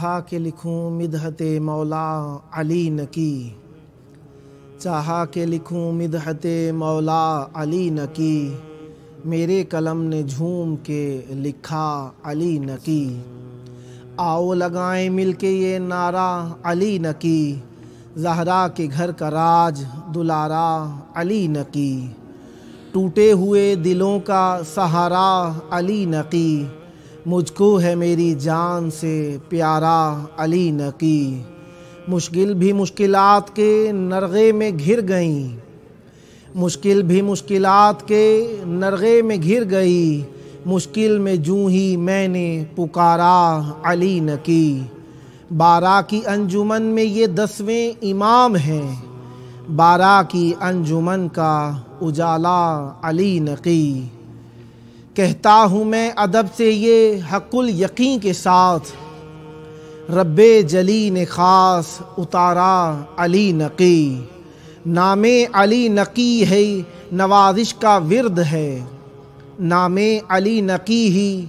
چاہا کہ لکھوں مدحت مولا علی نکی، چاہا کہ لکھوں مدحت مولا علی نکی، میرے قلم نے جھوم کے لکھا علی نکی۔ آؤ لگائیں مل کے یہ نعرہ علی نکی، زہرا کے گھر کا راج دلارا علی نکی۔ ٹوٹے ہوئے دلوں کا سہارا علی نکی، مجھ کو ہے میری جان سے پیارا علی نکی۔ مشکل بھی مشکلات کے نرغے میں گھر گئیں، مشکل بھی مشکلات کے نرغے میں گھر گئی، مشکل میں جوں ہی میں نے پکارا علی نکی۔ بارہ کی انجمن میں یہ 10ویں امام ہیں، بارہ کی انجمن کا اجالا علی نکی۔ کہتا ہوں میں ادب سے یہ حق الیقین کے ساتھ، رب جلی نے خاص اتارا علی نکی۔ نام علی نکی ہے نوازش کا ورد ہے، نام علی نکی ہی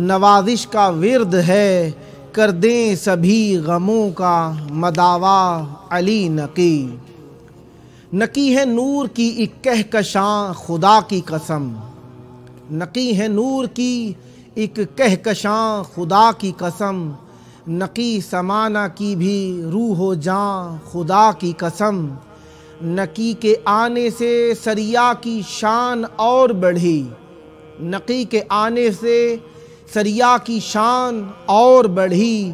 نوازش کا ورد ہے، کر دیں سبھی غموں کا مداوا علی نکی۔ نکی ہے نور کی ایک کہکشاں خدا کی قسم، نکی ہے نور کی ایک کہکشاں خدا کی قسم، نکی سمانا کی بھی روح و جاں خدا کی قسم۔ نکی کے آنے سے سریا کی شان اور بڑھی، نکی کے آنے سے سریا کی شان اور بڑھی،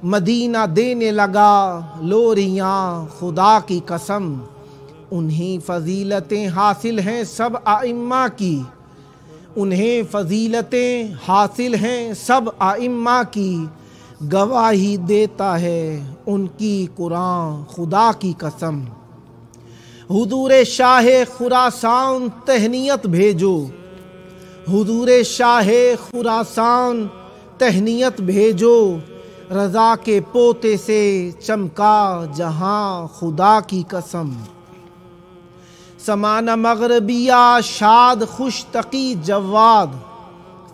مدینہ دینے لگا لوریاں خدا کی قسم۔ انہیں فضیلتیں حاصل ہیں سب ائمہ کی، انہیں فضیلتیں حاصل ہیں سب ائمہ کی، گواہی دیتا ہے ان کی قرآن خدا کی قسم۔ حضور شاہ خراسان تہنیت بھیجو، حضور شاہ خراسان تہنیت بھیجو، رضا کے پوتے سے چمکا جہاں خدا کی قسم۔ سمانہ مغربیہ شاد خوش تقی جواد،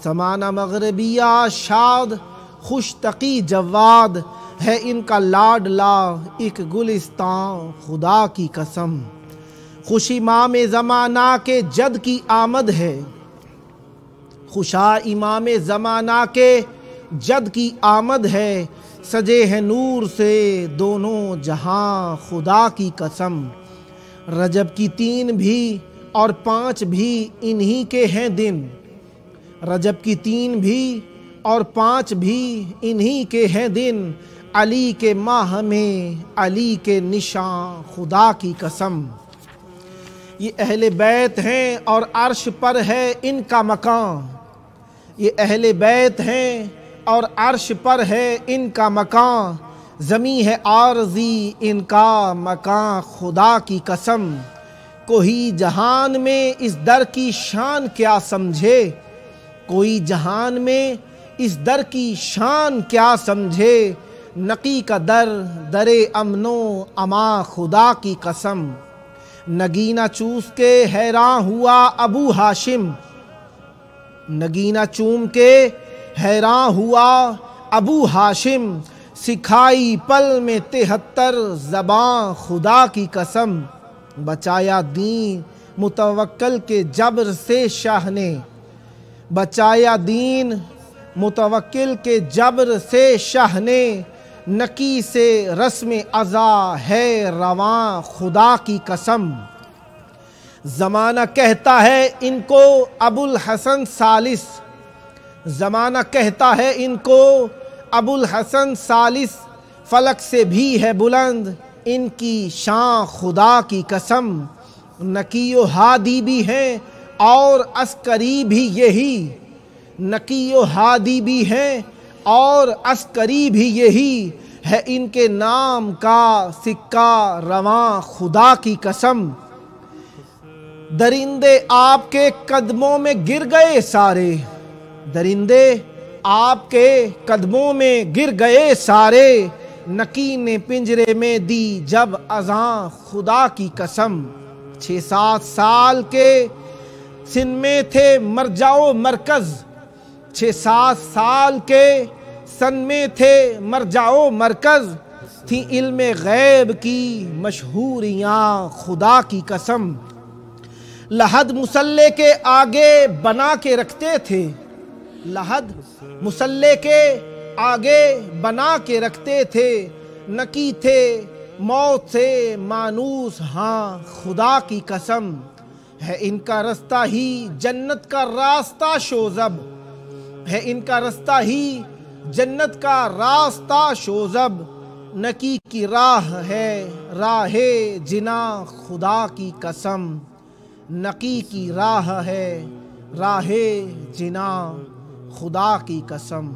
سمانہ مغربیہ شاد خوش تقی جواد، ہے ان کا لاڈلا ایک گلستان خدا کی قسم۔ خوش امام زمانہ کے جد کی آمد ہے، خوشا امام زمانہ کے جد کی آمد ہے، سجے ہیں نور سے دونوں جہاں خدا کی قسم۔ رجب کی 3 بھی اور 5 بھی انہی کے ہیں دن، رجب کی 3 بھی اور 5 بھی انہی کے ہیں دن، علی کے ماہ میں علی کے نشان خدا کی قسم۔ یہ اہل بیت ہیں اور عرش پر ہے ان کا مکان، یہ اہل بیت ہیں اور عرش پر ہے ان کا مکان، زمیں ہے عارضی ان کا مکان خدا کی قسم۔ کوئی جہان میں اس در کی شان کیا سمجھے، کوئی جہان میں اس در کی شان کیا سمجھے، نقی کا در در امن و امان خدا کی قسم۔ نگینہ چوس کے حیران ہوا ابو ہاشم، نگینہ چوم کے حیران ہوا ابو ہاشم، سکھائی پل میں 73 زبان خدا کی قسم۔ بچایا دین متوکل کے جبر سے شاہ نے، بچایا دین متوکل کے جبر سے شاہ نے، نکی سے رسم ازا ہے رواں خدا کی قسم۔ زمانہ کہتا ہے ان کو ابو الحسن ثالث، زمانہ کہتا ہے ان کو ابو الحسن ثالث، فلک سے بھی ہے بلند ان کی شان خدا کی قسم۔ نکی و ہادی بھی ہیں اور عسکری بھی یہی، نکی و ہادی بھی ہیں اور عسکری بھی یہی، ہے ان کے نام کا سکہ رواں خدا کی قسم۔ درندے آپ کے قدموں میں گر گئے سارے، درندے آپ کے قدموں میں گر گئے سارے، نکی نے پنجرے میں دی جب اذان خدا کی قسم۔ 6-7 سال کے سن میں تھے مرجع و مرکز، 6-7 سال کے سن میں تھے مرجع و مرکز، تھی علم غیب کی مشہوریاں خدا کی قسم۔ لحد مسلح کے آگے بنا کے رکھتے تھے، لحد مسلح کے آگے بنا کے رکھتے تھے، نکی تھے موت سے مانوس ہاں خدا کی قسم۔ ہے ان کا رستہ ہی جنت کا راستہ شوذب، ہے ان کا رستہ ہی جنت کا راستہ شوذب، نکی کی راہ ہے راہ جنا خدا کی قسم، نکی کی راہ ہے راہ جنا خدا کی قسم۔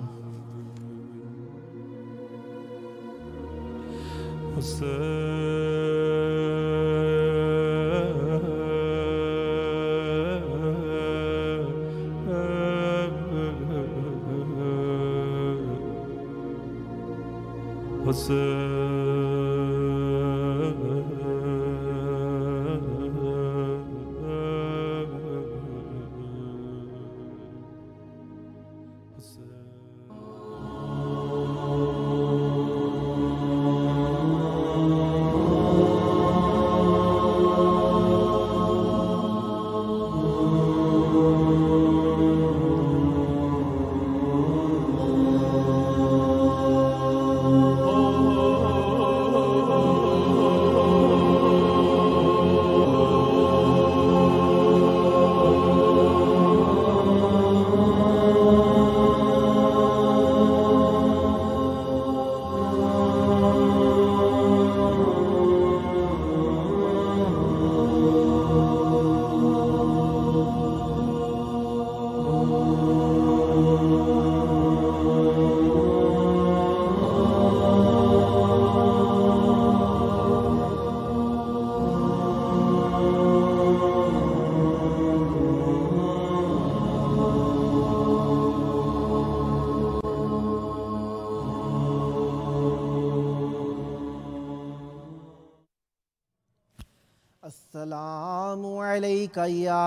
السلام علیک یا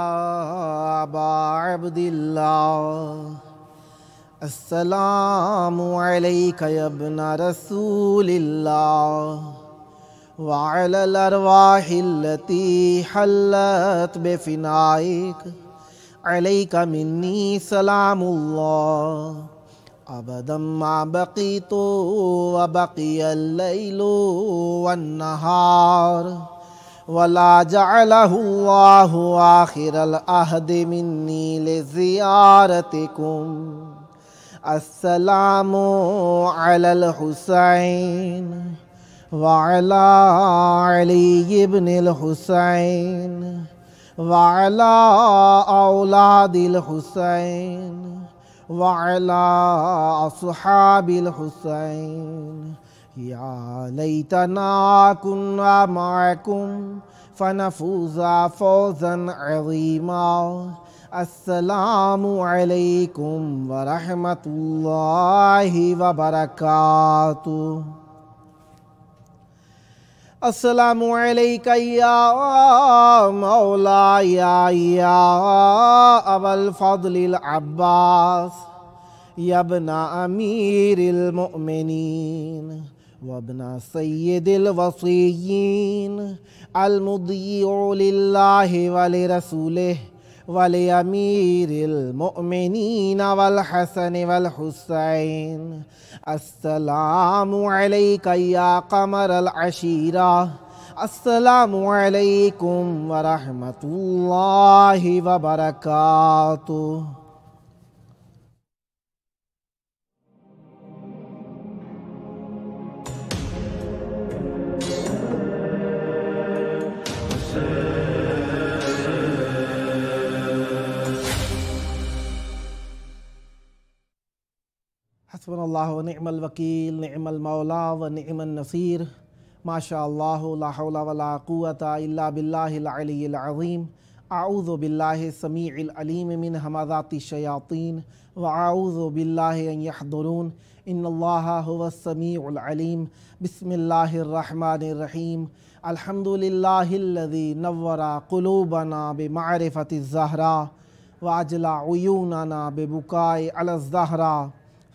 ابا عبداللہ، السلام علیک یا ابن رسول اللہ، وعلی الارواح التي حلت بفنائک، علیک منی سلام اللہ، ابدا ما بقیت وبقی اللیل والنہار، ولا جعلہ اللہ آخر العہد منی لزیارتکم۔ السلام علی الحسین وعلی علی ابن الحسین وعلی اولاد الحسین وعلی اصحاب الحسین۔ یا لیتنا کنا معکم فنفوز فوزا عظیما۔ السلام علیکم ورحمۃ اللہ وبرکاتہ۔ السلام علیک یا مولائی یا ابا الفضل العباس، یا ابن امیر المؤمنین وابن سید الوصیین، المضیع للہ ولرسولہ ولامیر المؤمنین والحسن والحسین۔ السلام علیک یا قمر العشیرہ، السلام علیکم ورحمۃ اللہ وبرکاتہ۔ حسبنا اللہ ونعم الوکیل، نعم المولا ونعم النصیر، ما شاء اللہ لا حول ولا قوة الا باللہ العلی العظیم۔ اعوذ باللہ السمیع العلیم من ہمزات الشیاطین واعوذ باللہ ان یحضرون، ان اللہ هو السمیع العلیم۔ بسم اللہ الرحمن الرحیم۔ الحمد للہ الذی نور قلوبنا بمعرفة الزہراء واجلى عیوننا ببکاء علی الزہراء،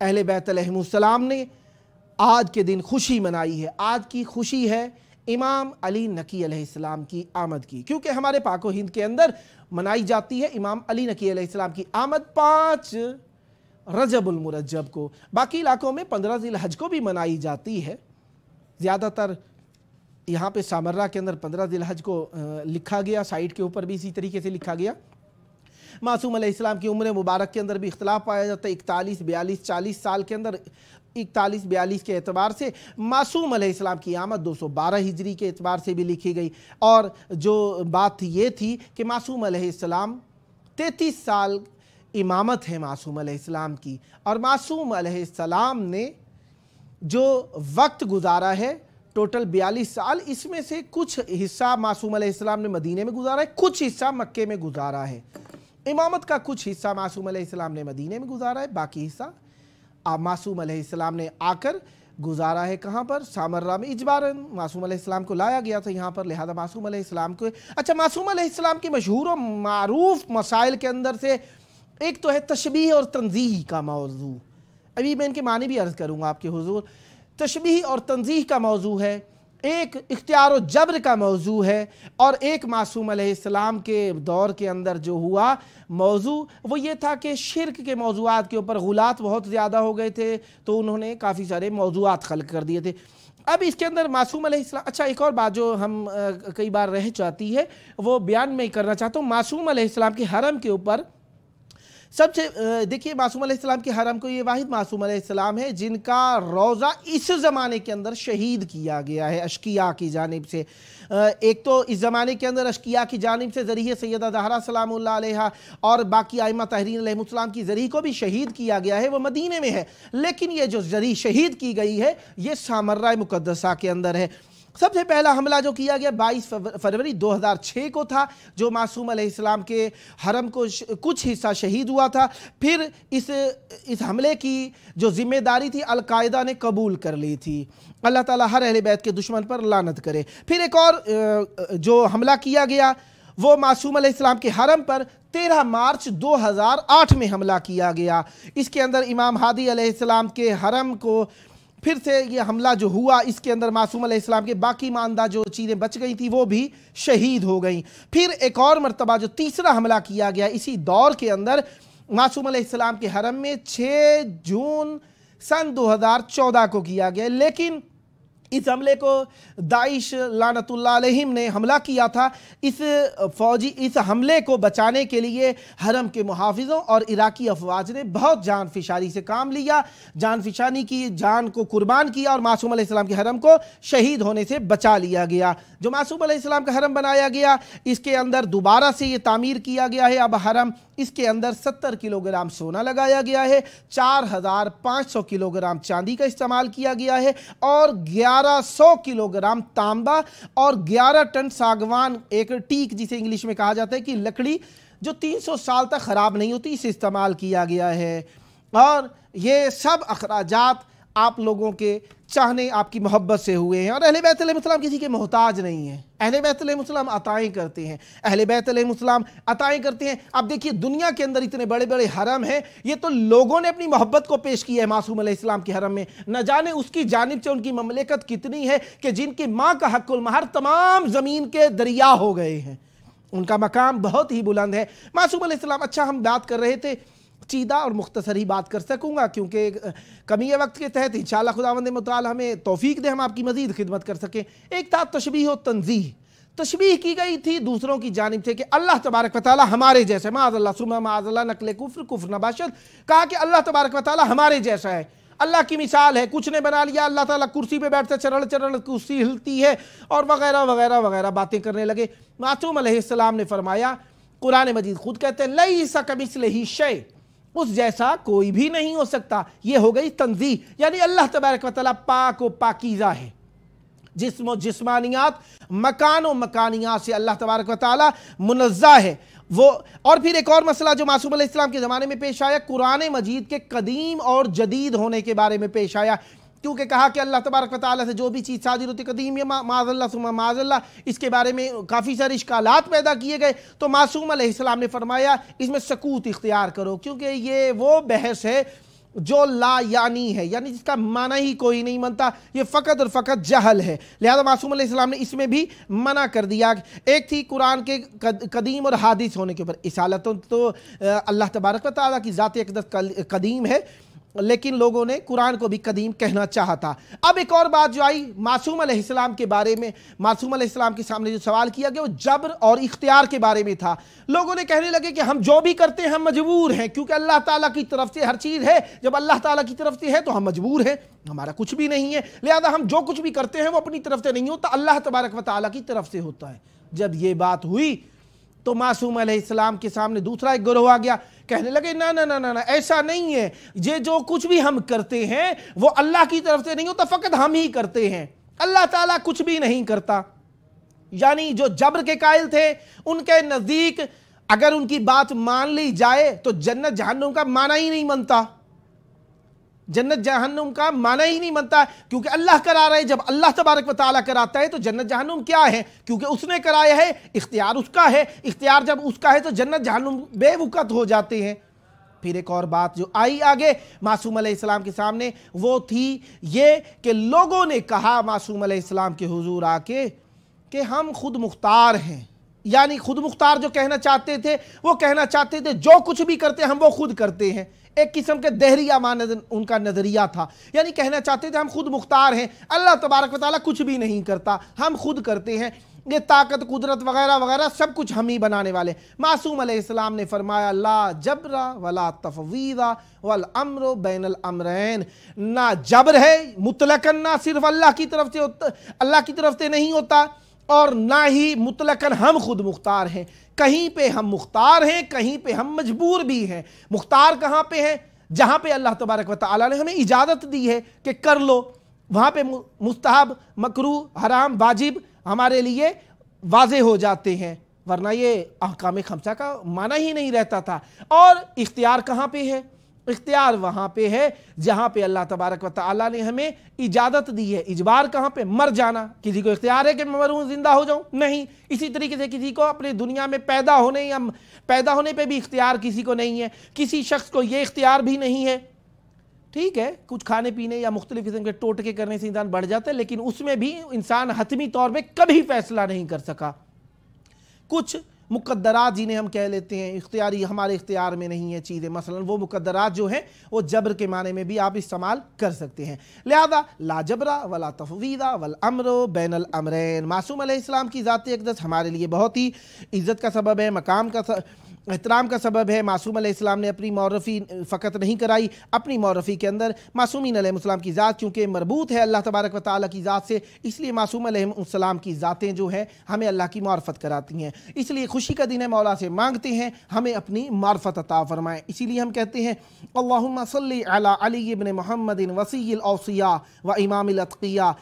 اہل بیت علیہم السلام نے آج کے دن خوشی منائی ہے۔ آج کی خوشی ہے امام علی نقی علیہ السلام کی آمد کی، کیونکہ ہمارے پاک و ہند کے اندر منائی جاتی ہے امام علی نقی علیہ السلام کی آمد 5 رجب المرجب کو۔ باقی علاقوں میں 15 ذی الحج کو بھی منائی جاتی ہے، زیادہ تر یہاں پہ سامرہ کے اندر 15 ذی الحج کو لکھا گیا، سائٹ کے اوپر بھی اسی طریقے سے لکھا گیا۔ معصوم علیہ السلام کی عمر مبارک کے اندر بھی اختلاف پایا جاتا ہے، 41 42 40 سال کے اندر 41 42 کے اعتبار سے معصوم علیہ السلام کی آمد 212 ہجری کے اعتبار سے بھی لکھی گئی۔ اور جو بات یہ تھی کہ معصوم علیہ السلام 33 سال امامت ہے معصوم علیہ السلام کی، اور معصوم علیہ السلام نے جو وقت گزارا ہے ٹوٹل 42 سال، اس میں سے کچھ حصہ معصوم علیہ السلام نے مدینے میں گزارا ہے، کچھ حصہ مکے میں گزارا ہے۔ امامت کا کچھ حصہ معصوم علیہ السلام نے مدینے میں گزارا ہے، باقی حصہ معصوم علیہ السلام نے آ کر گزارا ہے کہاں پر؟ سامرہ میں۔ اجباراً معصوم علیہ السلام کو لایا گیا تھا یہاں پر، لہذا معصوم علیہ السلام کو معصوم علیہ السلام کی مشہور و معروف مسائل کے اندر سے ایک تو ہے تشبیہ اور تنزیہ کا موضوع۔ ابھی میں ان کے معنی بھی عرض کروں گا آپ کے حضور۔ تشبیہ اور تنزیہ کا موضوع ہے، ایک اختیار و جبر کا موضوع ہے، اور ایک معصوم علیہ السلام کے دور کے اندر جو ہوا موضوع وہ یہ تھا کہ شرک کے موضوعات کے اوپر غلات بہت زیادہ ہو گئے تھے، تو انہوں نے کافی سارے موضوعات خلق کر دیے تھے۔ اب اس کے اندر معصوم علیہ السلام ایک اور بات جو ہم کئی بار رہ جاتی ہے وہ بیان میں کرنا چاہتا ہوں۔ معصوم علیہ السلام کے حرم کے اوپر سب سے دیکھیے، معصوم علیہ السلام کے حرم کو یہ واحد معصوم علیہ السلام ہے جن کا روضہ اس زمانے کے اندر شہید کیا گیا ہے اشقیاء کی جانب سے۔ ایک تو اس زمانے کے اندر اشقیاء کی جانب سے ذریعہ سیدہ زہرا سلام اللہ علیہا اور باقی ائمہ طاہرین علیہ السلام کی ذریعہ کو بھی شہید کیا گیا ہے، وہ مدینے میں ہے، لیکن یہ جو ذریعہ شہید کی گئی ہے یہ سامرہ مقدسہ کے اندر ہے۔ سب سے پہلا حملہ جو کیا گیا 22 فروری 2006 کو تھا، جو معصوم علیہ السلام کے حرم کو کچھ حصہ شہید ہوا تھا۔ پھر اس حملے کی جو ذمہ داری تھی القاعدہ نے قبول کر لی تھی۔ اللہ تعالیٰ ہر اہل بیت کے دشمن پر لعنت کرے۔ پھر ایک اور جو حملہ کیا گیا وہ معصوم علیہ السلام کے حرم پر 13 مارچ 2008 میں حملہ کیا گیا۔ اس کے اندر امام ہادی علیہ السلام کے حرم کو پھر سے یہ حملہ جو ہوا، اس کے اندر معصوم علیہ السلام کے باقی ماندہ جو چیزیں بچ گئی تھی وہ بھی شہید ہو گئیں۔ پھر ایک اور مرتبہ جو تیسرا حملہ کیا گیا اسی دور کے اندر معصوم علیہ السلام کے حرم میں 6 جون سن 2014 کو کیا گیا، لیکن اس حملے کو داعش لعنت اللہ علیہم نے حملہ کیا تھا۔ اس حملے کو بچانے کے لیے حرم کے محافظوں اور عراقی افواج نے بہت جان فشاری سے کام لیا، جان فشانی کی، جان کو قربان کیا، اور معصوم علیہ السلام کے حرم کو شہید ہونے سے بچا لیا گیا۔ جو معصوم علیہ السلام کا حرم بنایا گیا اس کے اندر دوبارہ سے یہ تعمیر کیا گیا ہے اب حرم۔ اس کے اندر 70 کلو گرام سونا لگایا گیا ہے، 4500 کلو گرام چاندی کا استعمال کیا گیا ہے، اور 1100 کلو گرام تانبا اور 11 ٹن ساگوان، ایک ٹیک جسے انگلش میں کہا جاتا ہے کہ لکڑی جو 300 سال تک خراب نہیں ہوتی، اسے استعمال کیا گیا ہے۔ اور یہ سب اخراجات آپ لوگوں کے چاہنے، آپ کی محبت سے ہوئے ہیں، اور اہل بیت علیہ السلام کسی کے محتاج نہیں ہیں۔ اہل بیت علیہ السلام عطائیں کرتے ہیں، اہل بیت علیہ السلام عطائیں کرتے ہیں۔ اب دیکھیے دنیا کے اندر اتنے بڑے بڑے حرم ہیں، یہ تو لوگوں نے اپنی محبت کو پیش کیا ہے معصوم علیہ السلام کے حرم میں، نہ جانے اس کی جانب سے ان کی مملکت کتنی ہے کہ جن کی ماں کا حق المہر تمام زمین کے دریا ہو گئے ہیں، ان کا مقام بہت ہی بلند ہے۔ معصوم علیہ السلام، اچھا ہم بات کر رہے تھے، چیدہ اور مختصر ہی بات کر سکوں گا کیونکہ کمی وقت کے تحت انشاءاللہ خداوند متعال ہمیں توفیق دے ہم آپ کی مزید خدمت کر سکیں۔ ایک تھا تشبیہ و تنزیہ، تشبیہ کی گئی تھی دوسروں کی جانب سے کہ اللہ تبارک و تعالی ہمارے جیسے، معاذ اللہ ثم معاذ اللہ نقل کفر نباشد، کہا کہ اللہ تبارک و تعالی ہمارے جیسا ہے، اللہ کی مثال ہے، کچھ نے بنا لیا، اللہ تعالیٰ کرسی پہ بیٹھتے چرڑ چرڑ کرسی ہلتی ہے، اور وغیرہ وغیرہ وغیرہ باتیں کرنے لگے۔ معصوم علیہ السلام نے فرمایا، قرآن مجید خود کہتے ہیں لیس کمثلہ شیء، اس جیسا کوئی بھی نہیں ہو سکتا۔ یہ ہو گئی تنزیہ، یعنی اللہ تبارک و تعالیٰ پاک و پاکیزہ ہے، جسم و جسمانیات، مکان و مکانیات سے اللہ تبارک و تعالیٰ منزہ ہے وہ۔ اور پھر ایک اور مسئلہ جو معصوم علیہ السلام کے زمانے میں پیش آیا، قرآن مجید کے قدیم اور جدید ہونے کے بارے میں پیش آیا، کیونکہ کہا کہ اللہ تبارک و تعالیٰ سے جو بھی چیز صادر ہوتی قدیم، یا معاذ اللہ ثم معاذ اللہ، اس کے بارے میں کافی سارے اشکالات پیدا کیے گئے، تو معصوم علیہ السلام نے فرمایا اس میں سکوت اختیار کرو، کیونکہ یہ وہ بحث ہے جو لا یعنی ہے، یعنی جس کا معنی ہی کوئی نہیں بنتا، یہ فقط اور فقط جہل ہے۔ لہذا معصوم علیہ السلام نے اس میں بھی منع کر دیا۔ ایک تھی قرآن کے قدیم اور حادث ہونے کے اوپر، اصالت تو اللہ تبارک و تعالیٰ کی ذات اقدس قدیم ہے، لیکن لوگوں نے قرآن کو بھی قدیم کہنا چاہا تھا۔ اب ایک اور بات جو آئی معصوم علیہ السلام کے بارے میں، معصوم علیہ السلام کے سامنے جو سوال کیا گیا وہ جبر اور اختیار کے بارے میں تھا۔ لوگوں نے کہنے لگے کہ ہم جو بھی کرتے ہیں ہم مجبور ہیں، کیونکہ اللہ تعالیٰ کی طرف سے ہر چیز ہے، جب اللہ تعالیٰ کی طرف سے ہے تو ہم مجبور ہیں، ہمارا کچھ بھی نہیں ہے، لہذا ہم جو کچھ بھی کرتے ہیں وہ اپنی طرف سے نہیں ہوتا، اللہ تبارک و تعالیٰ کی طرف سے ہوتا ہے۔ جب یہ بات ہوئی تو معصوم علیہ السلام کے سامنے دوسرا ایک گروہ آ گیا، کہنے لگے نا نا نا نا ایسا نہیں ہے، یہ جو کچھ بھی ہم کرتے ہیں وہ اللہ کی طرف سے نہیں ہوتا، فقط ہم ہی کرتے ہیں، اللہ تعالیٰ کچھ بھی نہیں کرتا۔ یعنی جو جبر کے قائل تھے ان کے نزدیک اگر ان کی بات مان لی جائے تو جنت جہنم کا معنی ہی نہیں بنتا، جنت جہنم کا معنی ہی نہیں بنتا، کیونکہ اللہ کرا رہا ہے۔ جب اللہ تبارک و تعالیٰ کراتا ہے تو جنت جہنم کیا ہے؟ کیونکہ اس نے کرایا ہے، اختیار اس کا ہے، اختیار جب اس کا ہے تو جنت جہنم بے وقت ہو جاتے ہیں۔ پھر ایک اور بات جو آئی آگے معصوم علیہ السلام کے سامنے وہ تھی یہ کہ لوگوں نے کہا معصوم علیہ السلام کے حضور آ کے کہ ہم خود مختار ہیں، یعنی خود مختار جو کہنا چاہتے تھے وہ کہنا چاہتے تھے جو کچھ بھی کرتے ہم وہ خود کرتے ہیں، ایک قسم کے دہریہ ان کا نظریہ تھا، یعنی کہنا چاہتے تھے ہم خود مختار ہیں، اللہ تبارک و تعالیٰ کچھ بھی نہیں کرتا، ہم خود کرتے ہیں، یہ طاقت قدرت وغیرہ وغیرہ سب کچھ ہم ہی بنانے والے۔ معصوم علیہ السلام نے فرمایا لا جبر ولا تفویض والامر بین الامرین، نہ جبر ہے مطلقاً، نہ صرف اللہ کی طرف سے نہیں ہوتا، اور نہ ہی مطلقاً ہم خود مختار ہیں، کہیں پہ ہم مختار ہیں، کہیں پہ ہم مجبور بھی ہیں۔ مختار کہاں پہ ہے؟ جہاں پہ اللہ تبارک و تعالیٰ نے ہمیں اجازت دی ہے کہ کر لو، وہاں پہ مستحب، مکروہ، حرام، واجب ہمارے لیے واضح ہو جاتے ہیں، ورنہ یہ احکام خمسہ کا معنی ہی نہیں رہتا تھا۔ اور اختیار کہاں پہ ہے؟ اختیار وہاں پہ ہے جہاں پہ اللہ تبارک و تعالیٰ نے ہمیں اجازت دی ہے۔ اجبار کہاں پہ؟ مر جانا، کسی کو اختیار ہے کہ میں مروں زندہ ہو جاؤں؟ نہیں۔ اسی طریقے سے کسی کو اپنے دنیا میں پیدا ہونے پہ بھی اختیار کسی کو نہیں ہے، کسی شخص کو یہ اختیار بھی نہیں ہے۔ ٹھیک ہے، کچھ کھانے پینے یا مختلف قسم کے ٹوٹکے کرنے سے انسان بڑھ جاتا ہے، لیکن اس میں بھی انسان حتمی طور پہ کبھی فیصلہ نہیں کر سکا۔ کچھ مقدرات جنہیں ہم کہہ لیتے ہیں اختیاری، ہمارے اختیار میں نہیں ہے چیزیں، مثلا وہ مقدرات جو ہیں وہ جبر کے معنی میں بھی آپ استعمال کر سکتے ہیں۔ لہذا لا جبر ولا تفویض والامر بین الامرین، معصوم علیہ السلام کی ذات اقدس ہمارے لیے بہت ہی عزت کا سبب ہے، مقام کا احترام کا سبب ہے۔ معصوم علیہ السلام نے اپنی معرفی فقط نہیں کرائی، اپنی معرفی کے اندر معصومین علیہ السلام کی ذات چونکہ مربوط ہے اللہ تبارک و تعالیٰ کی ذات سے، اس لیے معصوم علیہ السلام کی ذاتیں جو ہیں ہمیں اللہ کی معرفت کراتی ہیں، اس لیے خوشی کا دن ہے، مولا سے مانگتے ہیں ہمیں اپنی معرفت عطا فرمائیں۔ اسی لیے ہم کہتے ہیں اللہم صلی علی علی ابن محمد وصی الاوصیاء و امام الاتقیاء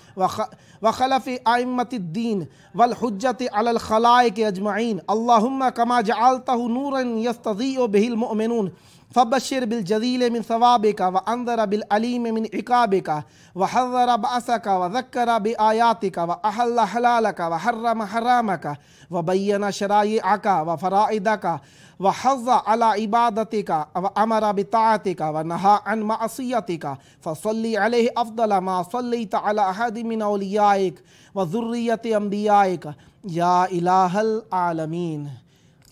وخلف ائمۃ الدین والحجۃ علی الخلائق اجمعین، اللہم کما جعلتہ نورا یستضیء بہ المؤمنون فبشر بالجزیل من ثوابک وانذر بالعلیم من عقابک وحذر بأسک وذکر بآیاتک واحل حلالک وحرم حرامک وبین شرائعک وفرائدک وحض على عبادتك وامر بطاعتك ونهى عن معصيتك فصل عليه افضل ما صليت على احد من اوليائك وذرية انبيائك یا الہ العالمین۔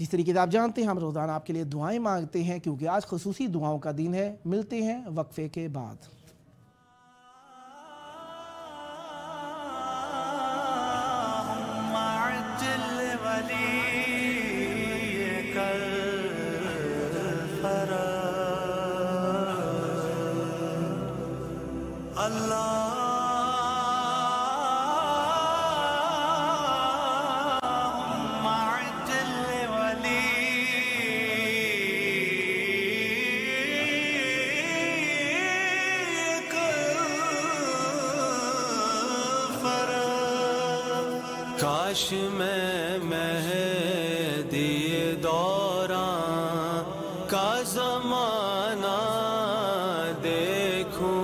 جس طریقے سے آپ جانتے ہیں ہم روزانہ آپ کے لیے دعائیں مانگتے ہیں، کیونکہ آج خصوصی دعاؤں کا دن ہے۔ ملتے ہیں وقفے کے بعد۔ کاش میں مہدی دوران کا زمانہ دیکھوں،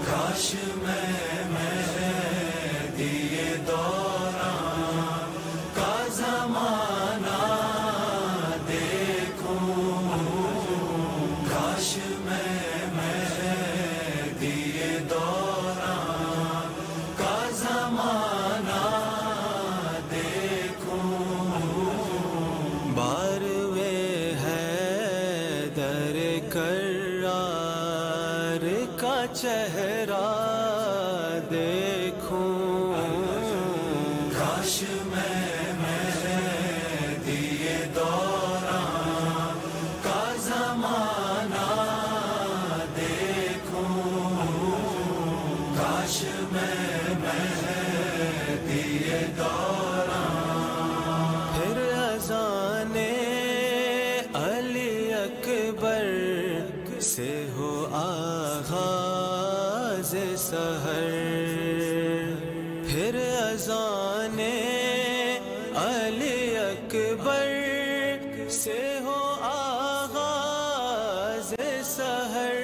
کاش میں مہدی دوران کا زمانہ دیکھوں، کاش میں پھر اذان علی اکبر سے ہو آغاز سحر، پھر اذان علی اکبر سے ہو آغاز سحر،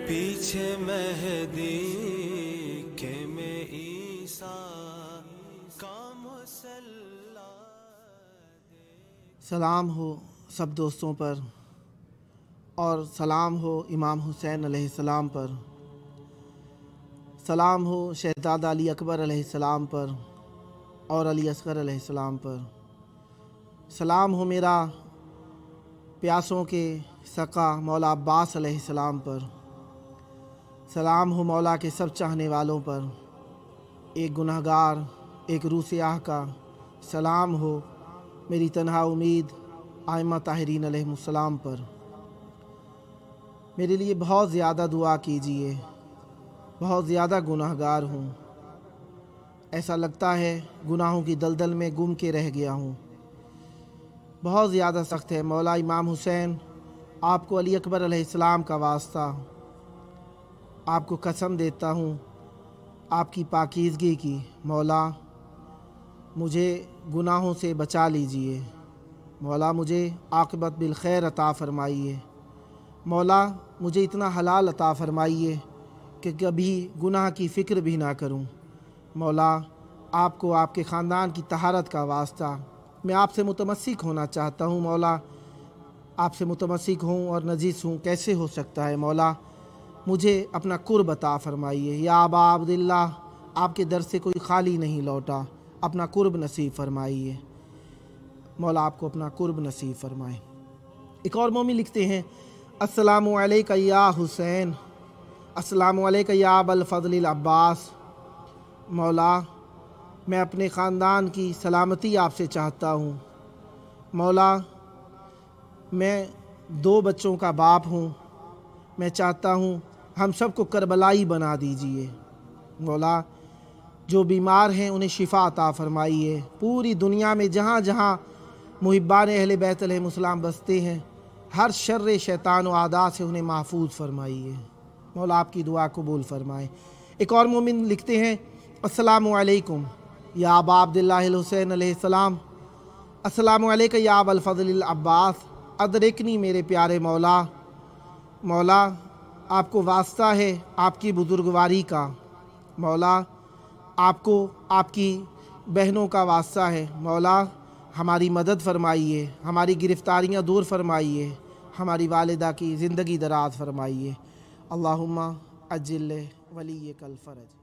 پیچھے مہدی کے میں عیسیٰ کا مصلی۔ سلام ہو سب دوستوں پر، اور سلام ہو امام حسین علیہ السلام پر، سلام ہو شہزادہ علی اکبر علیہ السلام پر اور علی اصغر علیہ السلام پر، سلام ہو میرا پیاسوں کے سقا مولا عباس علیہ السلام پر، سلام ہو مولا کے سب چاہنے والوں پر، ایک گنہگار ایک روح سیاہ کا سلام ہو میری تنہا امید ائمہ طاہرین علیہم السلام پر۔ میرے لیے بہت زیادہ دعا کیجیے، بہت زیادہ گناہگار ہوں، ایسا لگتا ہے گناہوں کی دلدل میں گم کے رہ گیا ہوں، بہت زیادہ سخت ہے۔ مولا امام حسین، آپ کو علی اکبر علیہ السلام کا واسطہ، آپ کو قسم دیتا ہوں آپ کی پاکیزگی کی، مولا مجھے گناہوں سے بچا لیجئے، مولا مجھے عاقبت بالخیر عطا فرمائیے، مولا مجھے اتنا حلال عطا فرمائیے کہ کبھی گناہ کی فکر بھی نہ کروں، مولا آپ کو آپ کے خاندان کی طہارت کا واسطہ، میں آپ سے متمسک ہونا چاہتا ہوں، مولا آپ سے متمسک ہوں اور نجس ہوں کیسے ہو سکتا ہے، مولا مجھے اپنا قرب عطا فرمائیے، یا ابا عبداللہ آپ کے در سے کوئی خالی نہیں لوٹا، اپنا قرب نصیب فرمائیے، مولا آپ کو اپنا قرب نصیب فرمائے۔ ایک اور مومن لکھتے ہیں، السلام علیکہ یا حسین، السلام علیکہ یا ابا الفضل العباس، مولا میں اپنے خاندان کی سلامتی آپ سے چاہتا ہوں، مولا میں 2 بچوں کا باپ ہوں، میں چاہتا ہوں ہم سب کو کربلائی بنا دیجئے، مولا جو بیمار ہیں انہیں شفا عطا فرمائیے، پوری دنیا میں جہاں جہاں محبان اہل بیت علیہم السلام بستے ہیں ہر شر شیطان و اعداء سے انہیں محفوظ فرمائیے، مولا آپ کی دعا قبول فرمائے۔ ایک اور مومن لکھتے ہیں، السلام علیکم یا ابا عبداللہ الحسین علیہ السلام، السلام علیکم یا ابا الفضل العباس، ادرکنی میرے پیارے مولا، مولا آپ کو واسطہ ہے آپ کی بزرگواری کا، مولا آپ کو آپ کی بہنوں کا واسطہ ہے، مولا ہماری مدد فرمائیے، ہماری گرفتاریاں دور فرمائیے، ہماری والدہ کی زندگی دراز فرمائیے، اللہم اجل ولیک الفرج۔